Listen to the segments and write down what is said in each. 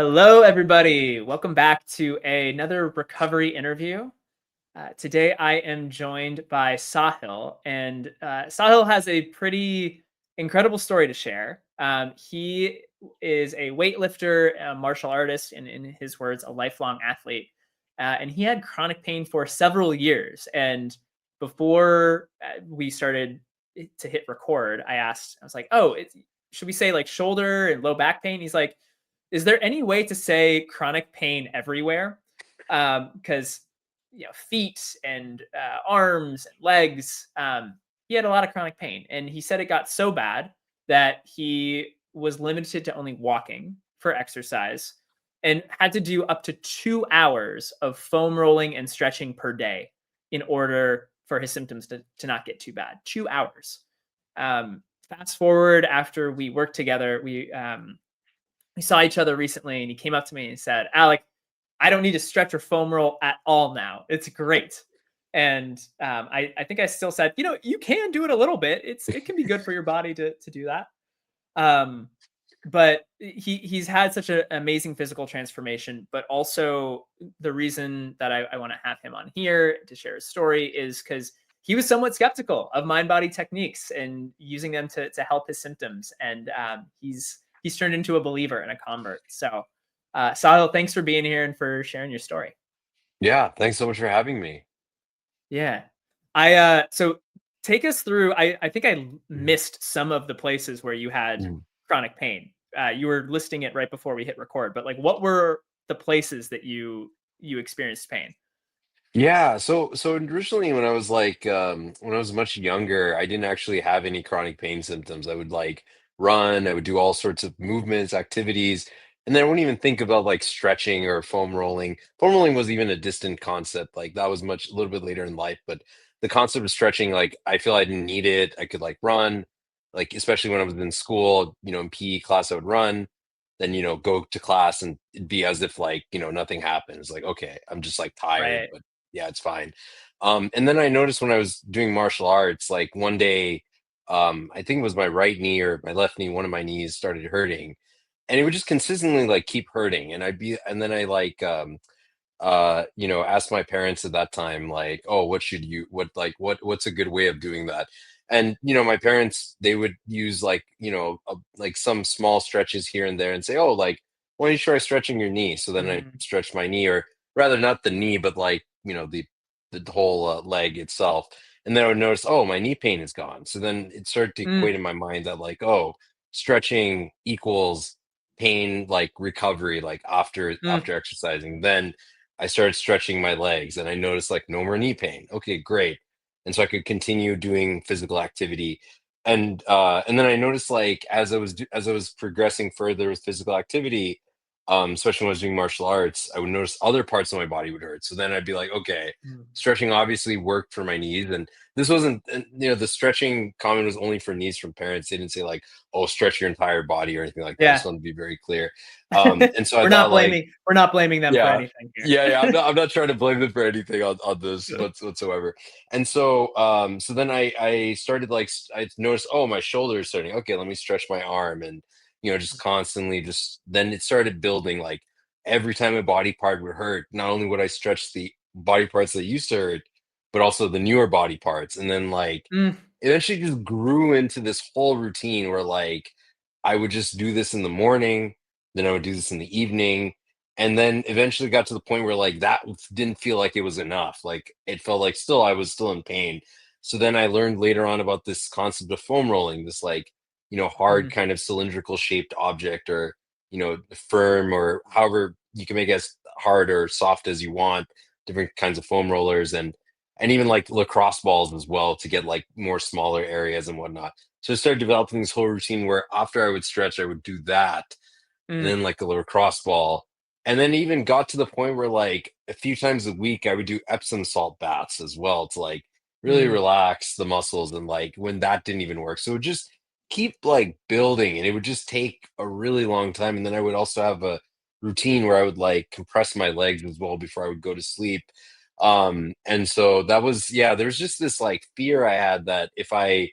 Hello, everybody. Welcome back to another recovery interview. Today, I am joined by Sahil, and Sahil has a pretty incredible story to share. He is a weightlifter, a martial artist, and in his words, a lifelong athlete. And he had chronic pain for several years. And before we started to hit record, I was like, "Oh, should we say like shoulder and low back pain?" He's like, is there any way to say chronic pain everywhere? Because feet and arms and legs, he had a lot of chronic pain, and he said it got so bad that he was limited to only walking for exercise and had to do up to 2 hours of foam rolling and stretching per day in order for his symptoms to not get too bad. 2 hours. Fast forward after we worked together, we saw each other recently, and he came up to me and said, "Alec, I don't need to stretch or foam roll at all now. It's great." And I think I still said, you can do it a little bit. It can be good for your body to do that. Um, but he's had such an amazing physical transformation. But also the reason that I want to have him on here to share his story is because he was somewhat skeptical of mind body techniques and using them to help his symptoms. And he's turned into a believer and a convert. So, Sahil, thanks for being here and for sharing your story. Yeah, thanks so much for having me. Yeah. So take us through. I think I Mhm, missed some of the places where you had mhm. chronic pain. You were listing it right before we hit record, but like what were the places that you experienced pain? Yeah, so originally when I was when I was much younger, I didn't actually have any chronic pain symptoms. I would like run, I would do all sorts of movements, activities, and then I wouldn't even think about like stretching or foam rolling. Foam rolling was even a distant concept. Like that was much a little bit later in life, but the concept of stretching, like I feel I didn't need it. I could like run, like especially when I was in school, in PE class, I would run. Then go to class and it'd be as if like nothing happened. It's like okay, I'm just like tired, Right. but yeah, it's fine. And then I noticed when I was doing martial arts, like one day, I think it was my right knee or my left knee, one of my knees started hurting, and it would just consistently like keep hurting. And then I asked my parents at that time, like, oh, what's a good way of doing that? And my parents, they would use like like some small stretches here and there and say, oh, like why don't you try stretching your knee? So then I Mm, stretch my knee, or rather not the knee, but like the whole leg itself. And then I would notice, oh, my knee pain is gone. So then it started to equate mm, in my mind that like, oh, stretching equals pain, like recovery, like mm. after exercising. Then I started stretching my legs and I noticed like no more knee pain. Okay, great. And so I could continue doing physical activity. And then I noticed like as I was progressing further with physical activity, especially when I was doing martial arts, I would notice other parts of my body would hurt. So then I'd be like, okay, Mm. stretching obviously worked for my knees. And this wasn't, and, the stretching comment was only for knees from parents. They didn't say like, oh, stretch your entire body or anything like that. I just Yeah. wanted to be very clear. And so I we're not thought like, blaming we're not blaming them for yeah. anything here. Yeah. I'm not trying to blame them for anything on this whatsoever. And so so then I started like I noticed, oh, my shoulder is starting. Okay, let me stretch my arm, and just constantly just then it started building like every time a body part would hurt, not only would I stretch the body parts that used to hurt, but also the newer body parts. And then like Mm, eventually just grew into this whole routine where like I would just do this in the morning, then I would do this in the evening, and then eventually got to the point where like that didn't feel like it was enough. Like it felt like still I was still in pain. So then I learned later on about this concept of foam rolling, this like hard mm, kind of cylindrical shaped object, or firm, or however you can make it as hard or soft as you want, different kinds of foam rollers, and even like lacrosse balls as well to get like more smaller areas and whatnot. So I started developing this whole routine where after I would stretch, I would do that, and mm, then like a lacrosse ball. And then even got to the point where like a few times a week I would do Epsom salt baths as well to like really mm, relax the muscles, and like when that didn't even work. So it would just keep like building, and it would just take a really long time. And then I would also have a routine where I would like compress my legs as well before I would go to sleep. And so that was, yeah, there's just this like fear I had that if I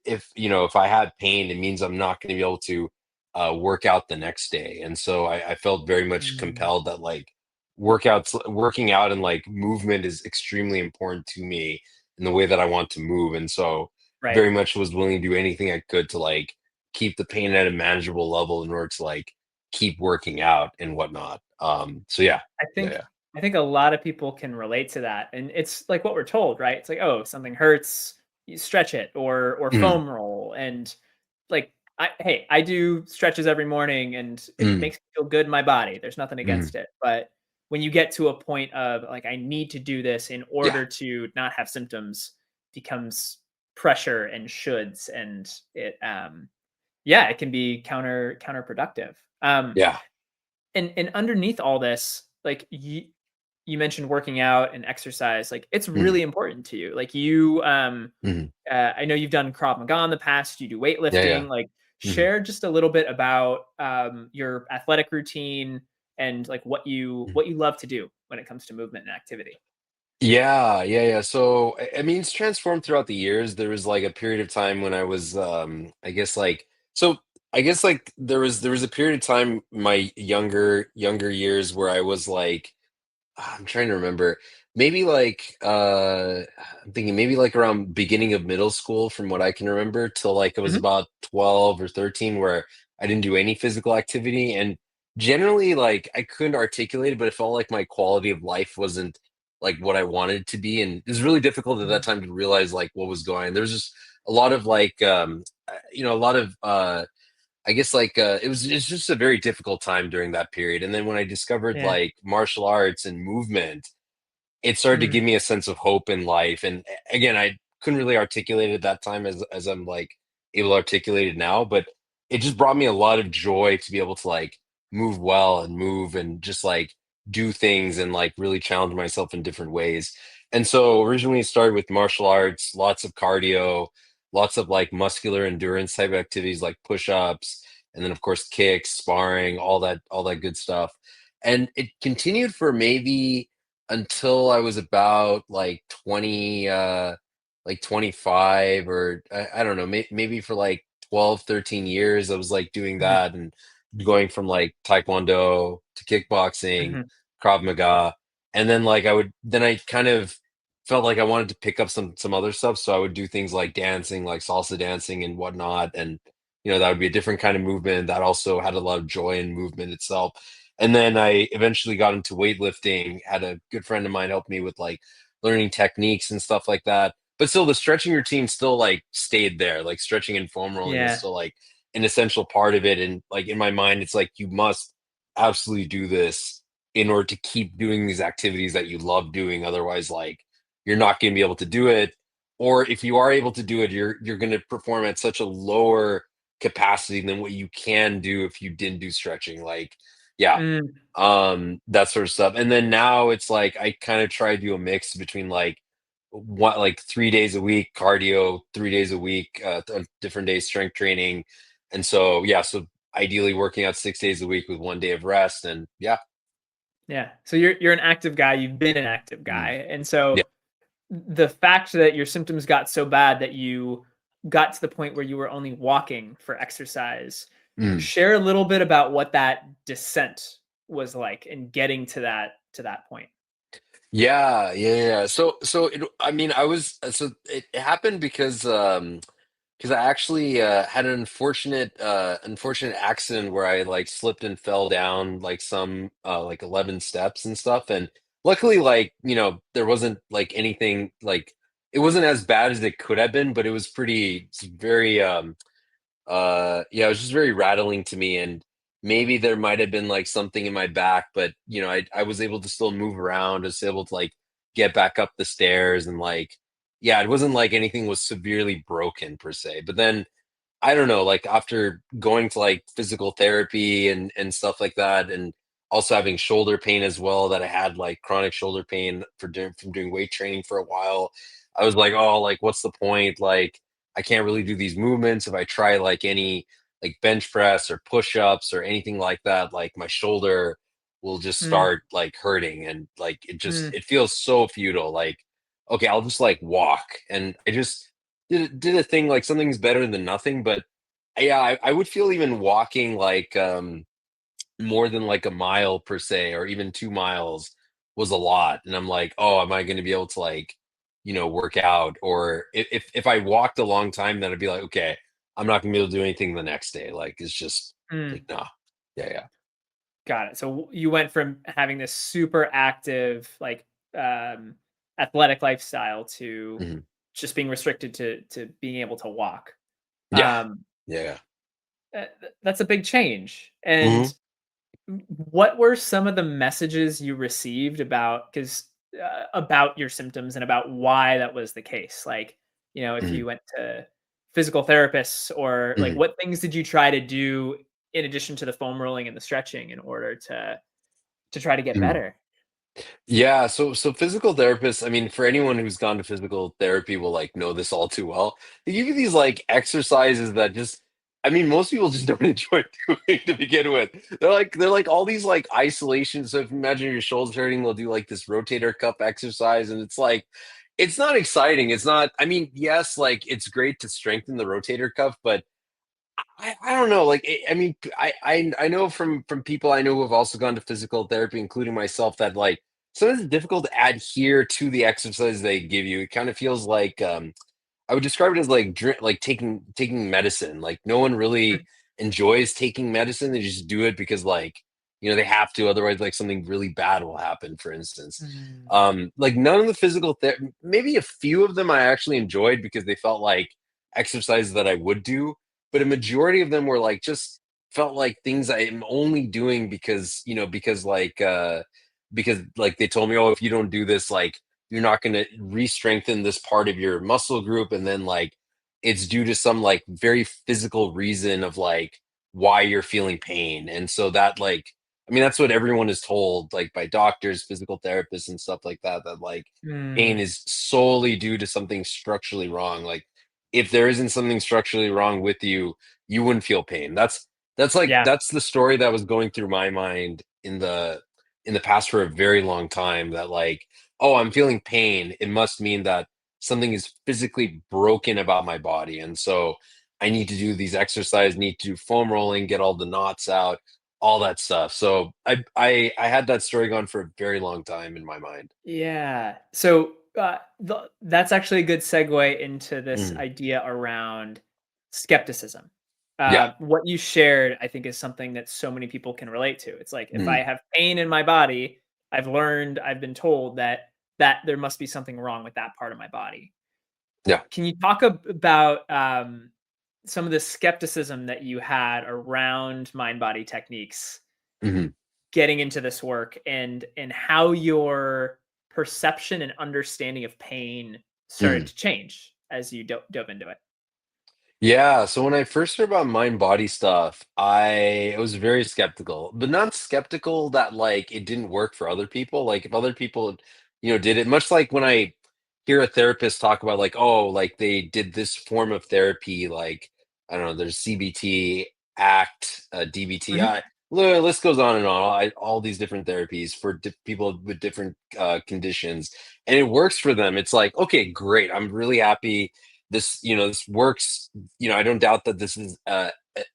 had pain, it means I'm not going to be able to work out the next day. And so I felt very much Mm. compelled that like working out and like movement is extremely important to me in the way that I want to move. And so Right. very much was willing to do anything I could to like keep the pain at a manageable level in order to like keep working out and whatnot. So yeah, I yeah, think yeah. I think a lot of people can relate to that, and it's like what we're told, right? It's like, "Oh, something hurts, you stretch it or Mhm, foam roll," and, like, I do stretches every morning, and it mhm, makes me feel good in my body, there's nothing mhm. against it, but when you get to a point of, like, "I need to do this in Yeah, order to not have symptoms," becomes pressure and shoulds, and yeah, it can be counterproductive. yeah. And underneath all this, like you mentioned working out and exercise, like it's Mhm, really important to you. Like you mhm. I know you've done Krav Maga in the past, you do Yeah, yeah. weightlifting, like Mhm, share just a little bit about your athletic routine and like mhm. what you love to do when it comes to movement and activity. Yeah, yeah, yeah. So, I mean, it's transformed throughout the years. There was like a period of time when I was, I guess like, so I guess like there was a period of time my younger years where I was like, I'm trying to remember. Maybe like I'm thinking maybe like around beginning of middle school from what I can remember till like it was Mhm. about 12 or 13 where I didn't do any physical activity and generally like I couldn't articulate it but it felt like my quality of life wasn't like what I wanted it to be and it was really difficult at that Mm. time to realize like what was going on. There was just a lot of like a lot of I guess like it's just a very difficult time during that period. And then when I discovered Yeah. like martial arts and movement, it started to Mm. give me a sense of hope in life. And again, I couldn't really articulate it at that time as I'm like able to articulate it now, but it just brought me a lot of joy to be able to like move well and move and just like do things and like really challenge myself in different ways. And so originally it started with martial arts, lots of cardio, lots of like muscular endurance type of activities like push-ups, and then of course kicks, sparring, all that good stuff. And it continued for maybe until I was about like 20, like 25 or I don't know, maybe for like 12, 13 years, I was like doing Mhm. that and going from like Taekwondo to kickboxing, Mhm. Krav Maga. And then like then I kind of felt like I wanted to pick up some other stuff. So I would do things like dancing, like salsa dancing and whatnot. And, that would be a different kind of movement that also had a lot of joy in movement itself. And then I eventually got into weightlifting, had a good friend of mine help me with like learning techniques and stuff like that. But still the stretching routine still like stayed there. Like stretching and foam rolling was Yeah. still like an essential part of it. And like in my mind, it's like you must absolutely do this in order to keep doing these activities that you love doing. Otherwise, like you're not going to be able to do it. Or if you are able to do it, you're going to perform at such a lower capacity than what you can do if you didn't do stretching. Like, yeah, Mm. that sort of stuff. And then now it's like I kind of try to do a mix between like what like 3 days a week cardio, 3 days a week, different days strength training. And so yeah, so ideally working out 6 days a week with one day of rest. And yeah. Yeah. So you're an active guy, you've been an active Mm, guy. And yeah. so the fact that your symptoms got so bad that you got to the point where you were only walking for exercise, Mm. share a little bit about what that descent was like in getting to that point. Yeah, yeah, yeah. So I mean, so it happened because I actually had an unfortunate accident where I like slipped and fell down like some like 11 steps and stuff. And luckily, like, there wasn't like anything like it wasn't as bad as it could have been, but it's very yeah, it was just very rattling to me. And maybe there might have been like something in my back, but I was able to still move around. I was able to like get back up the stairs and like yeah, it wasn't like anything was severely broken per se. But then I don't know, like after going to like physical therapy and stuff like that, and also having shoulder pain as well, that I had like chronic shoulder pain from doing weight training for a while. I was like, oh, like what's the point? Like I can't really do these movements if I try like any like bench press or push ups or anything like that. Like my shoulder will just Mm, start like hurting, and like mm, it feels so futile. Like okay, I'll just like walk, and I just did a thing like something's better than nothing, but yeah, I would feel even walking like more than like a mile per se, or even 2 miles was a lot. And I'm like, oh, am I going to be able to like, work out? Or if I walked a long time, then I'd be like, okay, I'm not going to be able to do anything the next day. Like it's just like, Mm, nah. Yeah, yeah. got it. So you went from having this super active, like, um, athletic lifestyle to Hmm. just being restricted to being able to walk. Yeah. Um, Yeah. that's a big change. Hmm. And what were some of the messages you received about your symptoms and about why that was the case? Like, if Hmm. you went to physical therapists, or like, Hmm. what things did you try to do in addition to the foam rolling and the stretching in order to try to get Hmm. better? Yeah, so physical therapists, I mean, for anyone who's gone to physical therapy will like know this all too well. They give you these like exercises that just I mean, most people just don't enjoy doing to begin with. They're like all these like isolations. So if you imagine your shoulders hurting, they'll do like this rotator cuff exercise, and it's like it's not exciting. It's not, I mean, yes, like it's great to strengthen the rotator cuff, but I don't know. Like I mean, I know from people I know who have also gone to physical therapy, including myself, that like sometimes it's difficult to adhere to the exercise they give you. It kind of feels like I would describe it as like like taking medicine. Like no one really enjoys taking medicine. They just do it because like they have to. Otherwise, like something really bad will happen. For instance, Mm, like none of the maybe a few of them I actually enjoyed because they felt like exercises that I would do, but a majority of them were like just felt like things I am only doing because like they told me, oh, if you don't do this, like you're not going to re-strengthen this part of your muscle group, and then like it's due to some like very physical reason of like why you're feeling pain. And so that like I mean that's what everyone is told like by doctors, physical therapists and stuff like that, that like pain mm, is solely due to something structurally wrong. Like if there isn't something structurally wrong with you, you wouldn't feel pain. yeah. That's the story that was going through my mind in the past for a very long time, that like, oh, I'm feeling pain, it must mean that something is physically broken about my body. And so I need to do these exercises, need to do foam rolling, get all the knots out, all that stuff. So I had that story going for a very long time in my mind. Yeah. So, that's actually a good segue into this Mm, idea around skepticism. yeah. What you shared, I think, is something that so many people can relate to. It's like, if I Mm, have pain in my body, I've been told that there must be something wrong with that part of my body. yeah. Can you talk about some of the skepticism that you had around mind body techniques Mhm, getting into this work, and how your perception and understanding of pain started mhm. to change as you dove into it? Yeah, so when I first heard about mind body stuff, I was very skeptical, but not skeptical that like it didn't work for other people. Like if other people, did it, much like when I hear a therapist talk about like, oh, like they did this form of therapy, like I don't know, there's CBT, ACT, DBT, Mhm. list goes on and on. All these different therapies for people with different conditions, and it works for them. It's like, okay, great. I'm really happy this works. I don't doubt that this is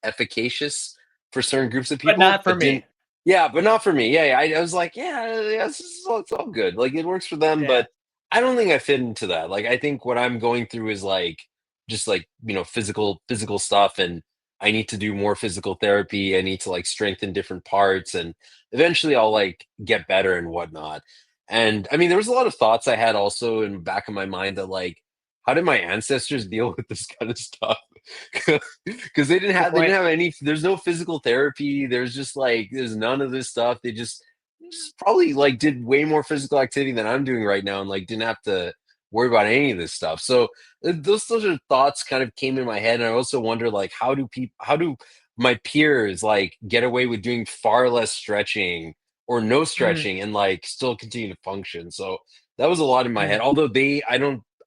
efficacious for certain groups of But people, not for but didn't. me. Yeah, but not for me. Yeah, yeah, I was like, yeah, it's all good. Like it works for them, Yeah. but I don't think I fit into that. Like I think what I'm going through is like just like physical stuff, and I need to do more physical therapy. I need to like strengthen different parts, and eventually I'll like get better and whatnot. And I mean, there was a lot of thoughts I had also in the back of my mind that like how did my ancestors deal with this kind of stuff? Because Good they point. didn't have any. There's no physical therapy. There's just like there's none of this stuff. They just probably like did way more physical activity than I'm doing right now, and like didn't have to worry about any of this stuff. So those are thoughts kind of came in my head, and I also wonder like how do my peers like get away with doing far less stretching or no Mm, stretching and like still continue to function. So that was a lot in my head. mm. Although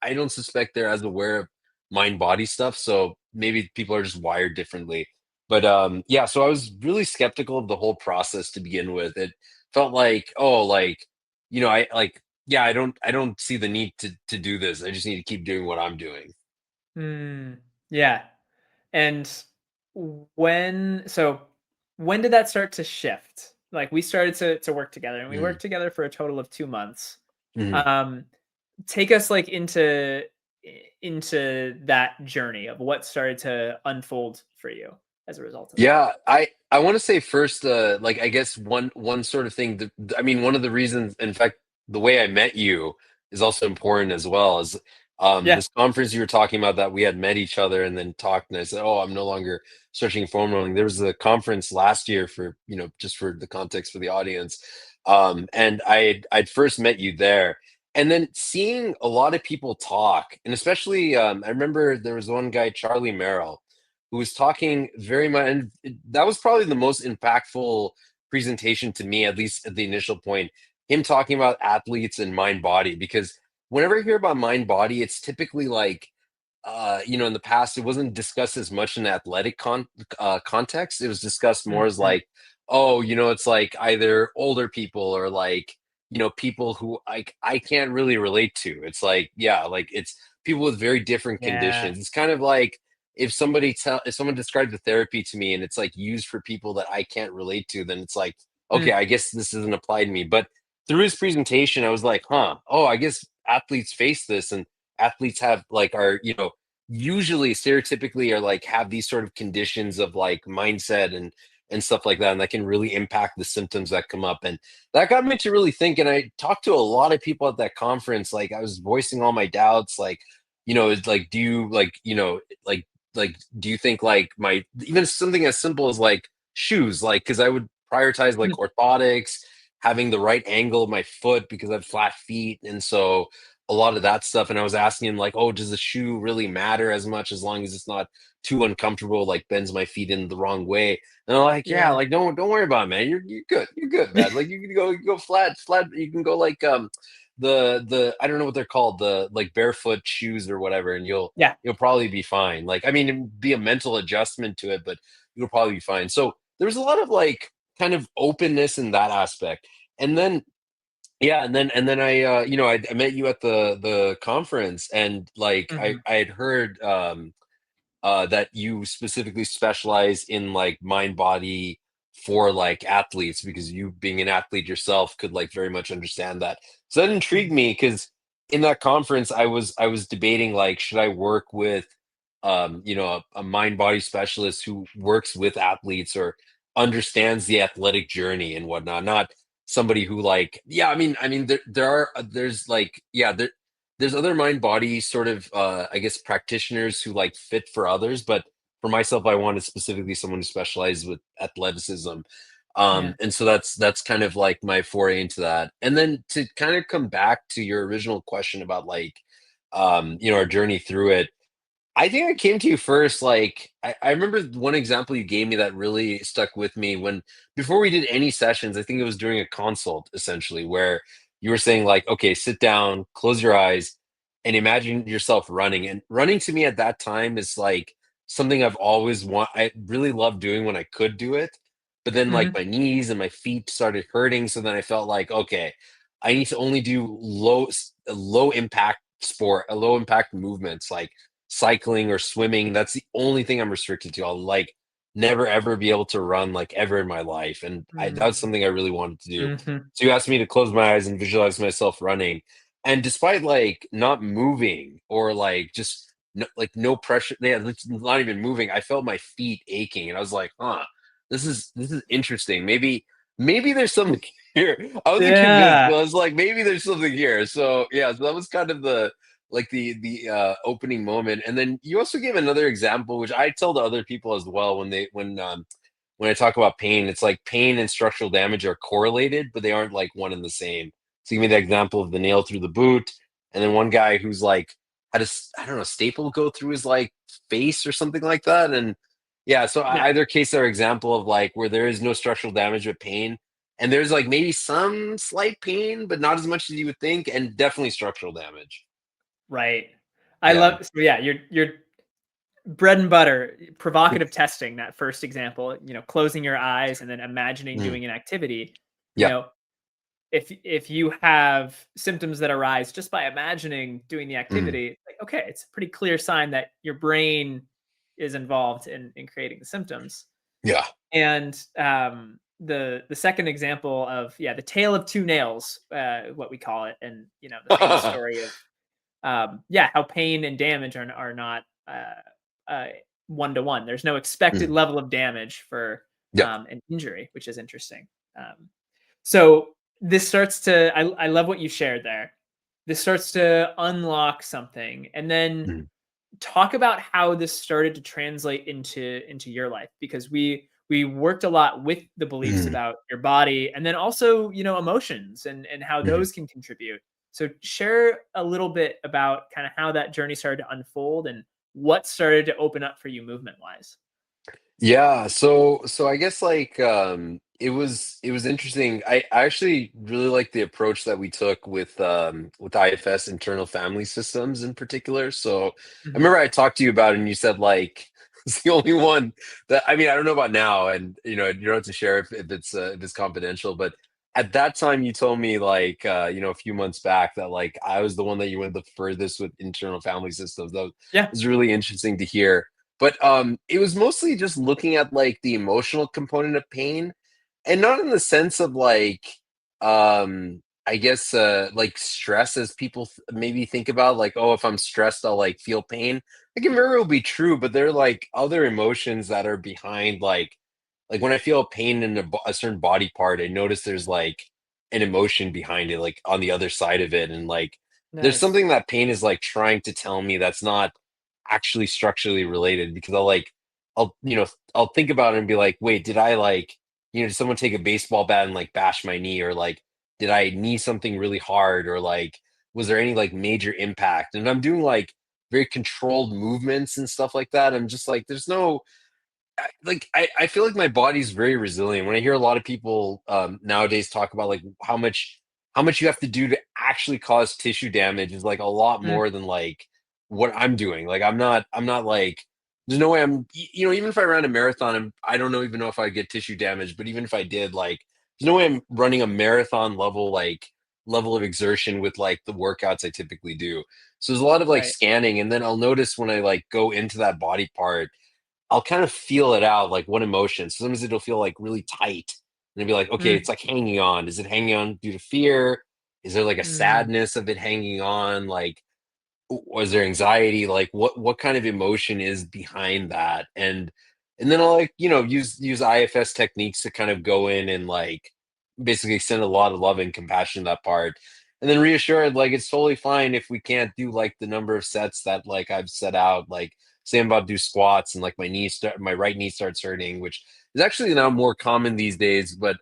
I don't suspect they're as aware of mind body stuff. So maybe people are just wired differently. But yeah, so I was really skeptical of the whole process to begin with. It felt like, oh, like, I like, yeah, I don't see the need to do this. I just need to keep doing what I'm doing. Mm. Yeah. And So when did that start to shift? Like we started to work together, and we Mm, worked together for a total of 2 months. mhm. Um, Take us like into that journey of what started to unfold for you as a result of that. Yeah, I want to say first, like I guess one sort of thing. I mean, one of the reasons, in fact, the way I met you is also important as well. As Yeah. this conference you were talking about that we had met each other and then talked, and I said, "Oh, I'm no longer searching foam rolling." There was a conference last year for just for the context for the audience, and I'd first met you there, and then seeing a lot of people talk, and especially I remember there was one guy, Charlie Merrill, who was talking very much, and that was probably the most impactful presentation to me, at least at the initial point. Him talking about athletes and mind body, because whenever I hear about mind body, it's typically like, in the past, it wasn't discussed as much in athletic context. It was discussed more as Mhm. like, oh, it's like either older people or like, people who I can't really relate to. It's like, yeah, like it's people with very different Yeah. conditions. It's kind of like if someone described the therapy to me and it's like used for people that I can't relate to, then it's like, okay, Mm. I guess this doesn't apply to me. But through his presentation, I was like, huh, oh, I guess athletes face this, and athletes have like are usually stereotypically are like have these sort of conditions of like mindset and stuff like that, and that can really impact the symptoms that come up. And that got me to really think, and I talked to a lot of people at that conference. Like I was voicing all my doubts, like, it's like, do you like, do you think like my even something as simple as like shoes, like because I would prioritize like Mm. orthotics, having the right angle of my foot because I have flat feet, and so a lot of that stuff. And I was asking him like, oh, does the shoe really matter as much as long as it's not too uncomfortable, like bends my feet in the wrong way? And I'm like, yeah, Yeah. like don't worry about it, man. You're good. You're good, man. Like you can go flat. You can go like the I don't know what they're called, the like barefoot shoes or whatever, and Yeah. you'll probably be fine. Like I mean, it'd be a mental adjustment to it, but you'll probably be fine. So there was a lot of like kind of openness in that aspect. And then yeah, and then I met you at the conference, and like I Mhm. I had heard that you specifically specialize in like mind body for like athletes, because you being an athlete yourself could like very much understand that. So that intrigued Mhm. me, because in that conference I was debating like, should I work with a mind body specialist who works with athletes or understands the athletic journey and whatnot, not somebody who like, yeah, I mean there's like, yeah, there's other mind body sort of I guess practitioners who like fit for others, but for myself I wanted specifically someone who specialized with athleticism. Yeah. And so that's kind of like my foray into that. And then to kind of come back to your original question about like our journey through it, I think I came to you first. Like I remember one example you gave me that really stuck with me when before we did any sessions. I think it was during a consult, essentially, where you were saying like, okay, sit down, close your eyes, and imagine yourself running. And running to me at that time is like something I really loved doing when I could do it. But then like Mhm. my knees and my feet started hurting. So then I felt like, okay, I need to only do low impact sport, low impact movements like cycling or swimming. That's the only thing I'm restricted to. I'll like never ever be able to run like ever in my life. And that was Mm. something I really wanted to do. Mhm. So you asked me to close my eyes and visualize myself running. And despite like not moving or like just no pressure, yeah, it's not even moving, I felt my feet aching. And I was like, huh, this is interesting. Maybe there's something here. I wasn't convinced, but Yeah. I was like, maybe there's something here. So yeah, so that was kind of the opening moment. And then you also gave another example, which I tell to other people as well when I talk about pain. It's like pain and structural damage are correlated, but they aren't like one and the same. So give me the example of the nail through the boot, and then one guy who's like had I don't know, staple go through his like face or something like that. And yeah, so Yeah. either case are example of like where there is no structural damage but pain, and there's like maybe some slight pain, but not as much as you would think, and definitely structural damage. Right. I Yeah. love so yeah, your bread and butter, provocative testing, that first example, closing your eyes and then imagining Mhm. doing an activity, you Yeah. know, if you have symptoms that arise just by imagining doing the Mhm. activity, like, okay, it's a pretty clear sign that your brain is involved in creating the symptoms. Yeah. And the second example of, yeah, the tale of two nails, what we call it, and the famous story of, yeah, how pain and damage are not uh, one to one. There's no expected Mm. level of damage for Yep. an injury, which is interesting. So this starts to, I love what you shared there. This starts to unlock something, and then Mm. talk about how this started to translate into your life, because we worked a lot with the beliefs Mm. about your body, and then also emotions and how Mhm. those can contribute. So share a little bit about kind of how that journey started to unfold and what started to open up for you movement wise. Yeah, so I guess like it was interesting. I actually really like the approach that we took with IFS, internal family systems in particular. So I Hmm. remember I talked to you about it and you said like it's the only one that I mean I don't know about now, and you don't have to share if it's confidential, but at that time you told me like a few months back that like I was the one that you went the furthest with internal family systems. That Yeah. was really interesting to hear. But it was mostly just looking at like the emotional component of pain, and not in the sense of like I guess like stress as people maybe think about like, oh, if I'm stressed I'll like feel pain. It can very well be true, but there are like other emotions that are behind like when I feel pain in a certain body part, I notice there's like an emotion behind it, like on the other side of it, and like there's Nice. something that pain is like trying to tell me that's not actually structurally related, because I'll think about it and be like, wait, did I like, did someone take a baseball bat and like bash my knee, or like did I knee something really hard, or like was there any like major impact? And I'm doing like very controlled movements and stuff like that. I'm just like, there's no I feel like my body's very resilient. When I hear a lot of people nowadays talk about like how much you have to do to actually cause tissue damage is like a lot Mm, more than like what I'm doing. Like I'm not like there's no way even if I ran a marathon, I don't know even know if I get tissue damage, but even if I did, like there's no way I'm running a marathon level of exertion with like the workouts I typically do. So there's a lot of like right. scanning, and then I'll notice when I like go into that body part, I'll kind of feel it out, like what emotion. So sometimes it'll feel like really tight. And it'll be like, okay, Mm, it's like hanging on. Is it hanging on due to fear? Is there like a mm, sadness of it hanging on? Like, was there anxiety? Like what kind of emotion is behind that? And then I'll like, use IFS techniques to kind of go in and like basically send a lot of love and compassion to that part. And then reassure it like it's totally fine if we can't do like the number of sets that like I've set out. Like say I'm about to do squats and like my right knee starts hurting, which is actually now more common these days. But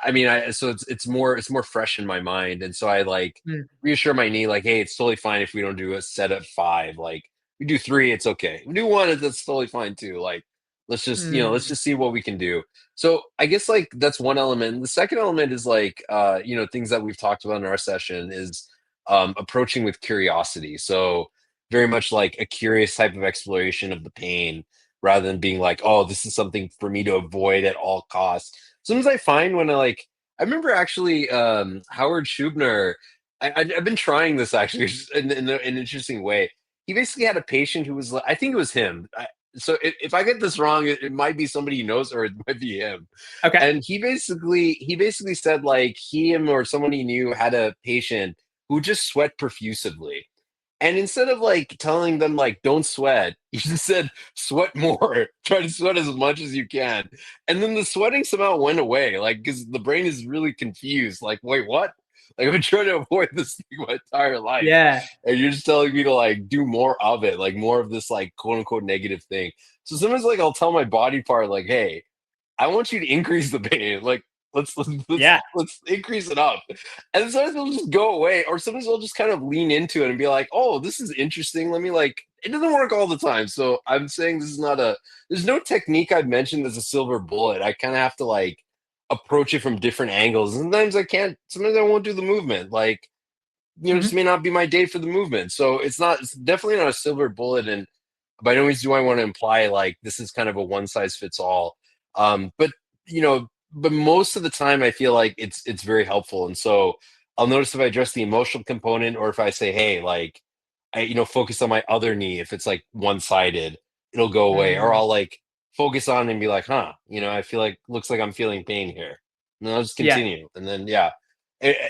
I mean, so it's more fresh in my mind, and so I like mm, reassure my knee like, hey, it's totally fine if we don't do a set at 5. Like we do 3, it's okay. We do 1, that's totally fine too. Like let's mm, just see what we can do. So I guess like that's one element. The second element is like things that we've talked about in our session is approaching with curiosity. So very much like a curious type of exploration of the pain, rather than being like, oh, this is something for me to avoid at all costs. Sometimes I find when I remember actually Howard Schubner. I've been trying this actually in an interesting way. He basically had a patient who was I think it was him. So if I get this wrong, it might be somebody he knows, or it might be him. okay. And he basically said like him or someone he knew had a patient who just sweat profusively. And instead of like telling them like don't sweat, he just said sweat more. Try to sweat as much as you can. And then the sweating somehow went away. Like because the brain is really confused. Like, wait, what? Like I've been trying to avoid this thing my entire life. Yeah. And you're just telling me to like do more of it, like more of this like quote unquote negative thing. So sometimes like I'll tell my body part like, hey, I want you to increase the pain. Like Yeah. let's increase it up. And sometimes they'll just go away, or sometimes they'll just kind of lean into it and be like, "Oh, this is interesting. Let me like." It doesn't work all the time, so I'm saying this is not a. There's no technique I've mentioned as a silver bullet. I kind of have to like approach it from different angles. Sometimes I can't. Sometimes I won't do the movement. Like just Mhm, may not be my day for the movement. So it's not. It's definitely not a silver bullet, and by no means do I want to imply like this is kind of a one size fits all. But but most of the time I feel like it's very helpful. And so I'll notice if I address the emotional component, or if I say, hey, like I focus on my other knee if it's like one sided. it'll go away. Or Mm, I'll like focus on it and be like, huh, I feel like looks like I'm feeling pain here. And then I'll just yeah, continue. And then yeah.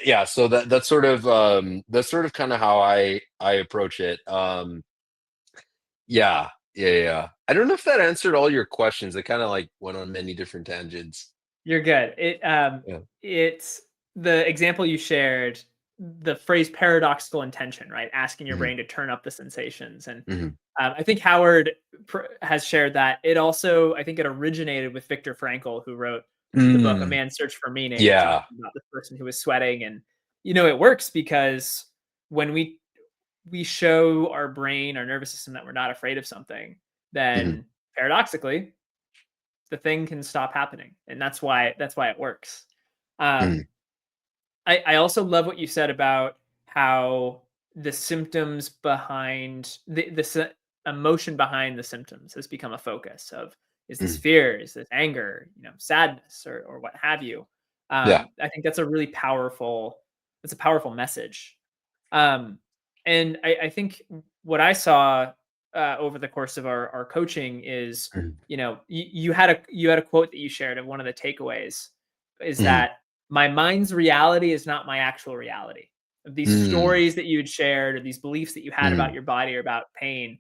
Yeah, so that's sort of kind of how I approach it. Yeah, yeah, yeah. I don't know if that answered all your questions. I kind of like went on many different tangents. you're good. Yeah. It's the example you shared, the phrase paradoxical intention, right? Asking your Hmm. brain to turn up the sensations. And Hmm. I think Howard has shared that. It also, I think it originated with Viktor Frankl, who wrote the book A Mm, Man's Search for Meaning, yeah. talking about this person who was sweating. And, it works because when we show our brain, our nervous system, that we're not afraid of something, Hmm. then paradoxically, the thing can stop happening, and that's why it works. Hmm. Um, I also love what you said about how the symptoms behind the emotion behind the symptoms has become a focus of, is this Hmm. fear, is this anger, sadness, or what have you. Yeah. I think that's a powerful message. Um, and I think what I saw over the course of our coaching is, Hmm. you had a quote that you shared, and one of the takeaways is Hmm. that my mind's reality is not my actual reality. These Hmm. stories that you had shared, or these beliefs that you had about Hmm. your body or about pain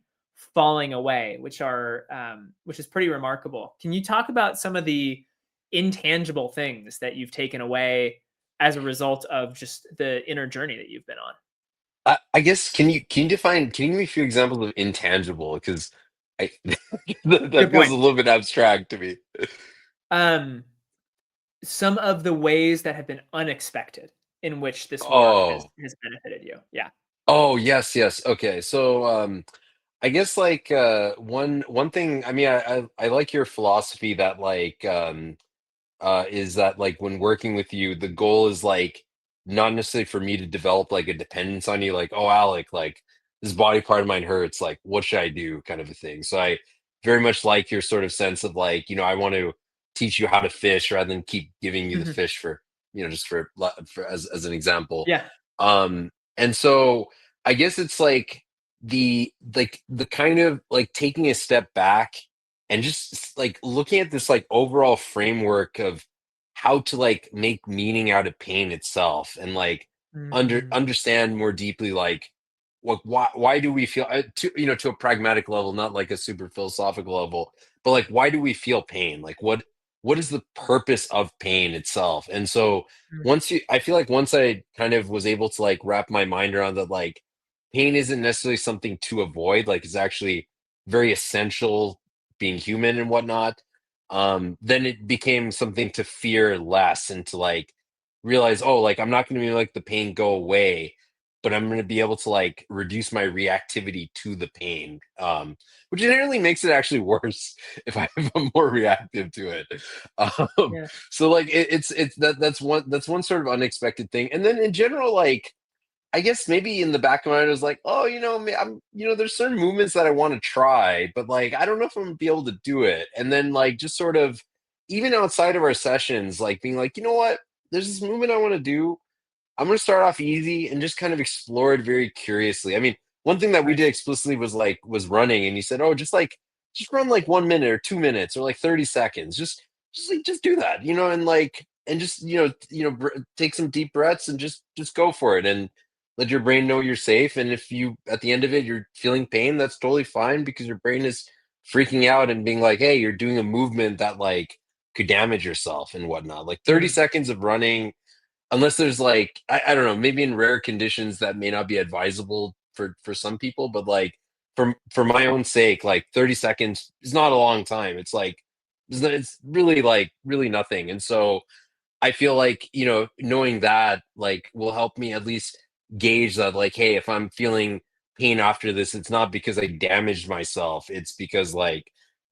falling away, which is pretty remarkable. Can you talk about some of the intangible things that you've taken away as a result of just the inner journey that you've been on? I guess can you give me a few examples of intangible? Because I that Good feels point. a little bit abstract to me. Um, some of the ways that have been unexpected in which this work has Oh. has benefited you. Yeah. Oh, yes, yes. Okay. So I guess like one thing, I mean I like your philosophy that like is that like when working with you, the goal is like not necessarily for me to develop like a dependence on you, like, oh, Alec, like this body part of mine hurts, like, what should I do, kind of a thing. So I very much like your sort of sense of like, I want to teach you how to fish rather than keep giving you the Mhm. fish for, just for as an example. Yeah. And so I guess it's like the kind of like taking a step back and just like looking at this like overall framework of how to like make meaning out of pain itself and like Mm, understand more deeply like what why do we feel to to a pragmatic level, not like a super philosophical level, but like why do we feel pain, like what is the purpose of pain itself. And so mm, I feel like once I kind of was able to like wrap my mind around that, like pain isn't necessarily something to avoid, like it's actually very essential being human and whatnot, then it became something to fear less and to like realize, oh, like I'm not going to be like the pain go away, but I'm going to be able to like reduce my reactivity to the pain, which inherently makes it actually worse if I'm more reactive to it. Um, yeah. so like it's that's one sort of unexpected thing, and then in general, like I guess maybe in the back of my mind, I was like, oh, I'm, there's certain movements that I want to try, but like, I don't know if I'm gonna be able to do it. And then like, just sort of, even outside of our sessions, like being like, you know what, there's this movement I want to do. I'm gonna start off easy and just kind of explore it very curiously. I mean, one thing that we did Nice. explicitly was running, and you said, oh, just run like 1 minute or 2 minutes or like 30 seconds. Just do that, and like, and just take some deep breaths and just go for it and let your brain know you're safe. And if you at the end of it you're feeling pain, that's totally fine because your brain is freaking out and being like, hey, you're doing a movement that like could damage yourself and whatnot. Like 30 Mm, seconds of running, unless there's like I don't know, maybe in rare conditions that may not be advisable for some people, but like for my own sake, like 30 seconds is not a long time. It's like it's really like really nothing. And so I feel like, knowing that like will help me at least gauge that, like, hey, if I'm feeling pain after this, it's not because I damaged myself. It's because like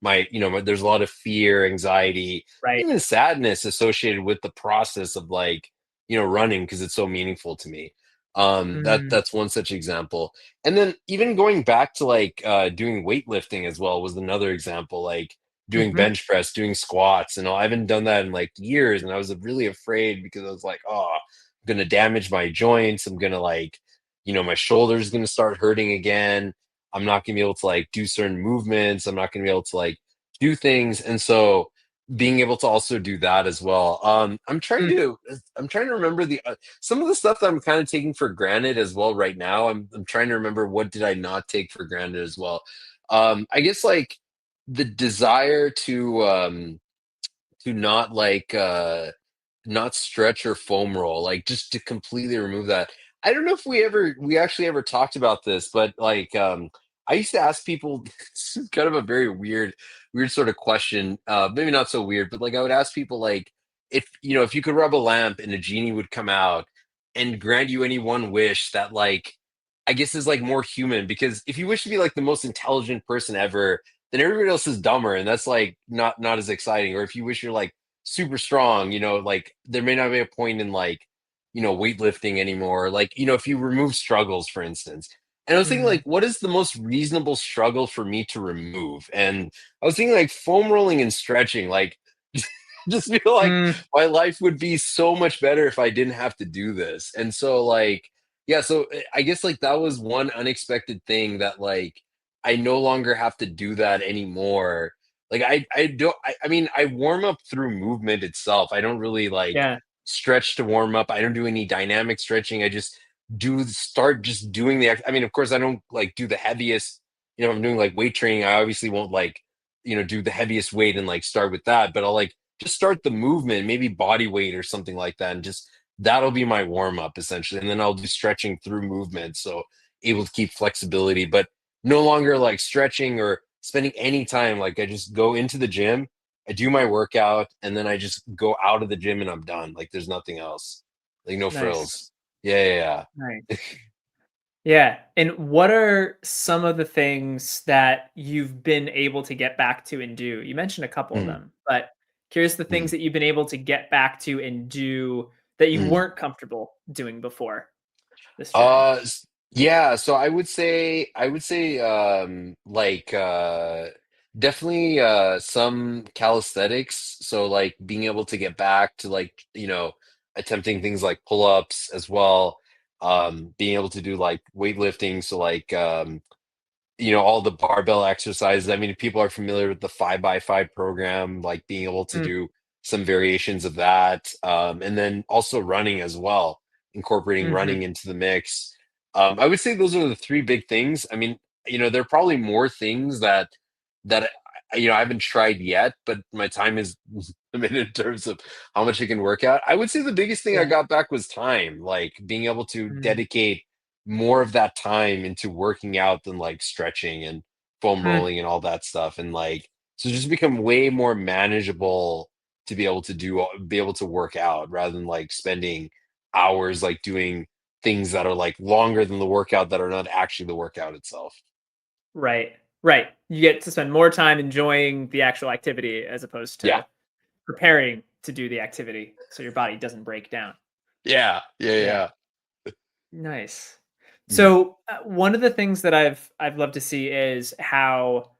there's a lot of fear, anxiety, right. even sadness associated with the process of like, running because it's so meaningful to me. Mm, That's one such example. And then even going back to like doing weightlifting as well was another example. Like doing mhm, bench press, doing squats, and all. I haven't done that in like years, and I was really afraid because I was like, oh, I'm gonna damage my joints. I'm gonna like, my shoulder's gonna start hurting again. I'm not going to be able to like do certain movements. I'm not going to be able to like do things. And so being able to also do that as well. Mm, I'm trying to remember the some of the stuff that I'm kind of taking for granted as well right now. I'm trying to remember what did I not take for granted as well. I guess like the desire to not not stretch or foam roll, like just to completely remove that. I don't know if we actually ever talked about this, but like I used to ask people this is kind of a very weird sort of question. Maybe not so weird, but like I would ask people like if you know if you could rub a lamp and a genie would come out and grant you any one wish that like I guess is like more human because if you wish to be like the most intelligent person ever, then everybody else is dumber and that's like not as exciting. Or if you wish you're like super strong, you know, like there may not be a point in like, you know, weightlifting anymore. Like, you know, if you remove struggles, for instance. And I was thinking, like, mhm, what is the most reasonable struggle for me to remove? And I was thinking, like, foam rolling and stretching. Like, just feel like mm, my life would be so much better if I didn't have to do this. And so, like, yeah, so I guess like that was one unexpected thing that like I no longer have to do that anymore. Like I don't I mean I warm up through movement itself. I don't really like yeah, stretch to warm up. I don't do any dynamic stretching. I just do start just doing I mean of course I don't like do the heaviest, you know, if I'm doing like weight training, I obviously won't like, you know, do the heaviest weight and like start with that, but I'll like just start the movement, maybe body weight or something like that and just that'll be my warm up essentially. And then I'll do stretching through movement. So able to keep flexibility, but no longer like stretching or spending any time. Like I just go into the gym, I do my workout, and then I just go out of the gym and I'm done. Like there's nothing else. Like no nice, frills. Yeah. nice. Yeah, and what are some of the things that you've been able to get back to and do? You mentioned a couple of Mhm, them, but curious the things mhm, that you've been able to get back to and do that you mhm. weren't comfortable doing before this journey. Yeah, so I would say like definitely some calisthenics. So like being able to get back to like, you know, attempting things like pull-ups as well. Being able to do like weightlifting, so like you know, all the barbell exercises. I mean, if people are familiar with the 5x5 program, like being able to Mm, do some variations of that. And then also running as well, incorporating mhm, running into the mix. I would say those are the three big things. I mean, you know, there are probably more things that you know I haven't tried yet, but my time is limited in terms of how much I can work out. I would say the biggest thing I yeah, got back was time, like being able to mm, dedicate more of that time into working out than like stretching and foam mm, rolling and all that stuff. And like, so just become way more manageable to be able to be able to work out rather than like spending hours like doing things that are like longer than the workout that are not actually the workout itself. right, right. You get to spend more time enjoying the actual activity as opposed Yeah. to preparing to do the activity so your body doesn't break down. Yeah. Yeah. Nice. Mhm, So, one of the things that I've loved to see is how,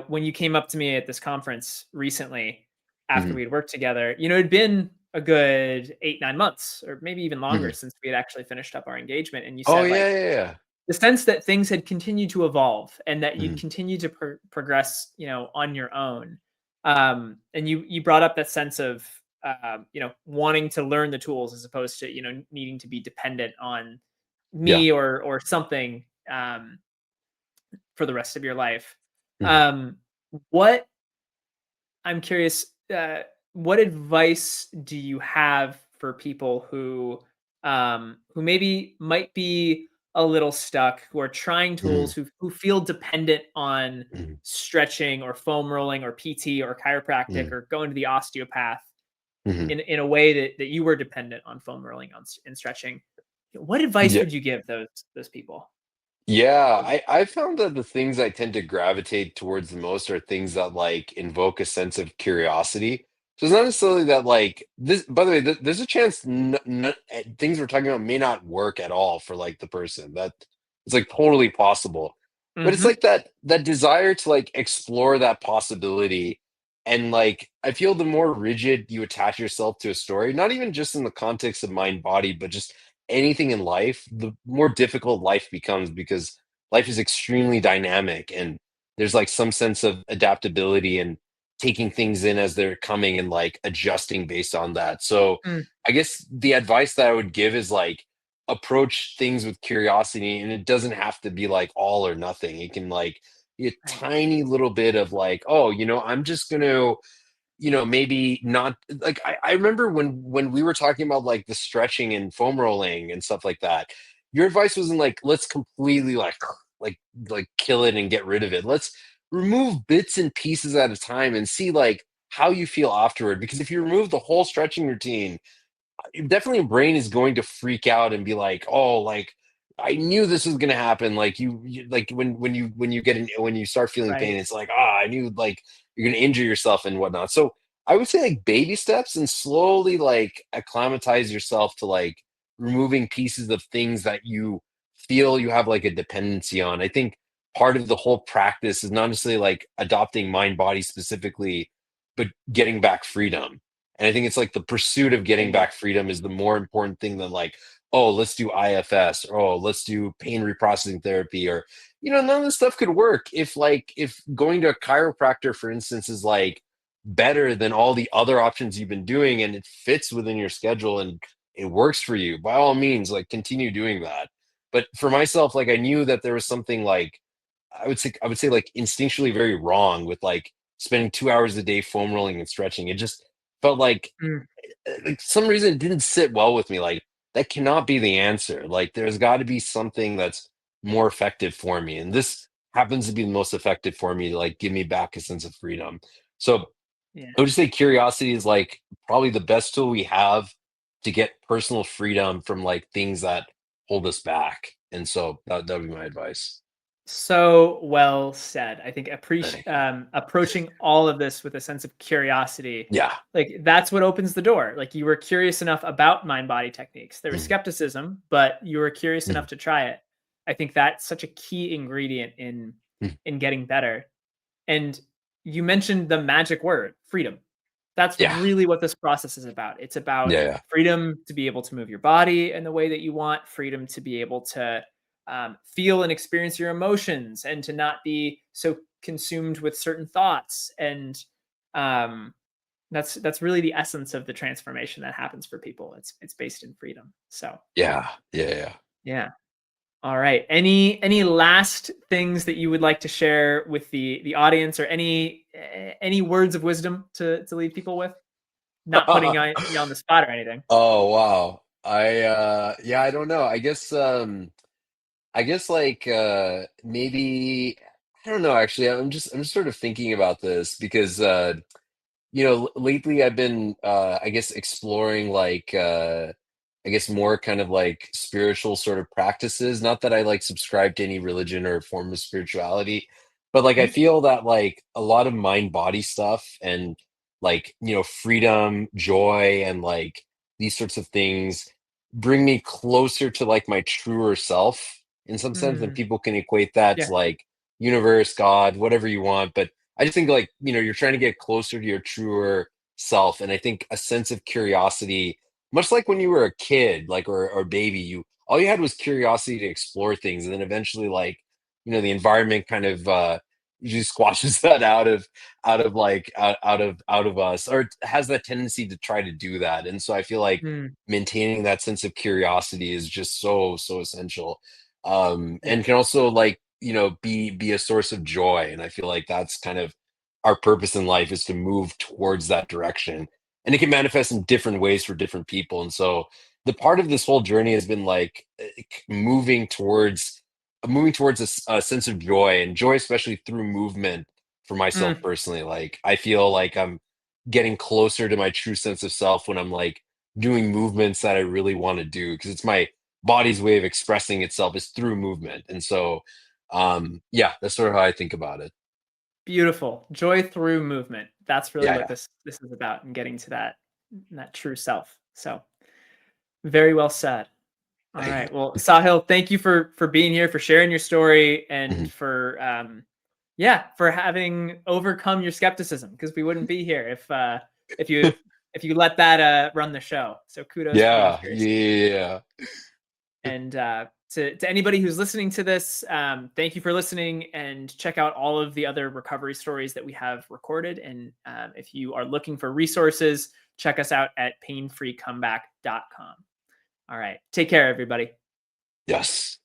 when you came up to me at this conference recently after mhm, we had worked together, it'd been a good 8, 9 months or maybe even longer mhm. since we had actually finished up our engagement, and you Oh said, like, yeah. the sense that things had continued to evolve and that you'd Mhm, continue to progress, on your own. And you brought up that sense of wanting to learn the tools as opposed to needing to be dependent on yeah. me or something for the rest of your life. Mhm, Um, what I'm curious, what advice do you have for people who maybe might be a little stuck, who are trying mhm, tools, who feel dependent on mhm, stretching or foam rolling or PT or chiropractic mhm, or going to the osteopath mhm. in a way that you were dependent on foam rolling and stretching? What advice Yeah. would you give those people? Yeah, I found that the things I tend to gravitate towards the most are things that like invoke a sense of curiosity. So it's not necessarily that like this. By the way, there's a chance things we're talking about may not work at all for like the person. That it's like totally possible. But it's Hmm. like that desire to like explore that possibility. And like I feel the more rigid you attach yourself to a story, not even just in the context of mind body, but just anything in life, the more difficult life becomes because life is extremely dynamic, and there's like some sense of adaptability and taking things in as they're coming and like adjusting based on that. So Mm, I guess the advice that I would give is like approach things with curiosity, and it doesn't have to be like all or nothing. It can like be a right, tiny little bit of like, oh, I'm just gonna, maybe not like I remember when we were talking about like the stretching and foam rolling and stuff like that. Your advice wasn't like let's completely like like kill it and get rid of it. Let's remove bits and pieces at a time and see like how you feel afterward. Because if you remove the whole stretching routine, definitely your brain is going to freak out and be like, oh, like I knew this was going to happen. Like like when you start feeling pain, right. it's like, I knew like you're going to injure yourself and whatnot. So I would say like baby steps and slowly like acclimatize yourself to like removing pieces of things that you feel you have like a dependency on. I think part of the whole practice is not necessarily like adopting mind body specifically, but getting back freedom. And I think it's like the pursuit of There getting you go. back freedom is the more important thing than like, oh, let's do IFS, or oh, let's do pain reprocessing therapy, or none of this stuff could work if going to a chiropractor, for instance, is like better than all the other options you've been doing and it fits within your schedule and it works for you, by all means, like continue doing that. But for myself, like I knew that there was something like I would say like instinctually very wrong with like spending 2 hours a day foam rolling and stretching. It just felt Mm, like some reason it didn't sit well with me. Like that cannot be the answer. Like there's got to be something that's more effective for me, and this happens to be the most effective for me to like give me back a sense of freedom. So yeah. I would just say curiosity is like probably the best tool we have to get personal freedom from like things that hold us back. And so that would be my advice. So well said. I think Thank you. approaching all of this with a sense of curiosity, Yeah. like that's what opens the door. Like you were curious enough about mind body techniques. There was Mhm. skepticism, but you were curious enough Mhm. to try it. I think that's such a key ingredient Mhm. in getting better. And you mentioned the magic word, freedom. That's Yeah. really what this process is about. It's about Yeah. Yeah. freedom to be able to move your body in the way that you want, freedom to be able to feel and experience your emotions, and to not be so consumed with certain thoughts. And um, that's really the essence of the transformation that happens for people. It's based in freedom. So Yeah. Yeah. Yeah. yeah. All right. Any last things that you would like to share with the audience, or any words of wisdom to leave people with? Not putting you on the spot or anything. Oh wow. Yeah, I don't know. I guess like maybe I don't know actually. I'm just sort of thinking about this because lately I've been I guess exploring like I guess more kind of like spiritual sort of practices. Not that I like subscribe to any religion or form of spirituality, but like I Mhm. feel that like a lot of mind body stuff and like, freedom, joy, and like these sorts of things bring me closer to like my truer self in some sense. And Mm, people can equate that yeah. to like universe, God, whatever you want. But I just think like, you're trying to get closer to your truer self. And I think a sense of curiosity, much like when you were a kid, like or baby, you all you had was curiosity to explore things. And then eventually like, the environment kind of usually squashes that out of us, or it has that tendency to try to do that. And so I feel like Mm, maintaining that sense of curiosity is just so so essential, yeah. and can also like be a source of joy. And I feel like that's kind of our purpose in life, is to move towards that direction, and it can manifest in different ways for different people. And so the part of this whole journey has been like moving towards a sense of joy, and joy especially through movement. For myself Mm, personally, like I feel like I'm getting closer to my true sense of self when I'm like doing movements that I really want to do, because it's my body's way of expressing itself is through movement. And so yeah, that's sort of how I think about it. beautiful. Joy through movement. That's really Yeah, what yeah. this is about, and getting to that true self. So very well said. All Thank you. right. Well, Sahil, thank you for being here, for sharing your story, and Mhm. for yeah, for having overcome your skepticism, because we wouldn't be here if you if you let that run the show. So kudos Yeah, for yeah, yourself. yeah, yeah. And to anybody who's listening to this, thank you for listening, and check out all of the other recovery stories that we have recorded. And if you are looking for resources, check us out at painfreecomeback.com. All right. Take care, everybody. Yes.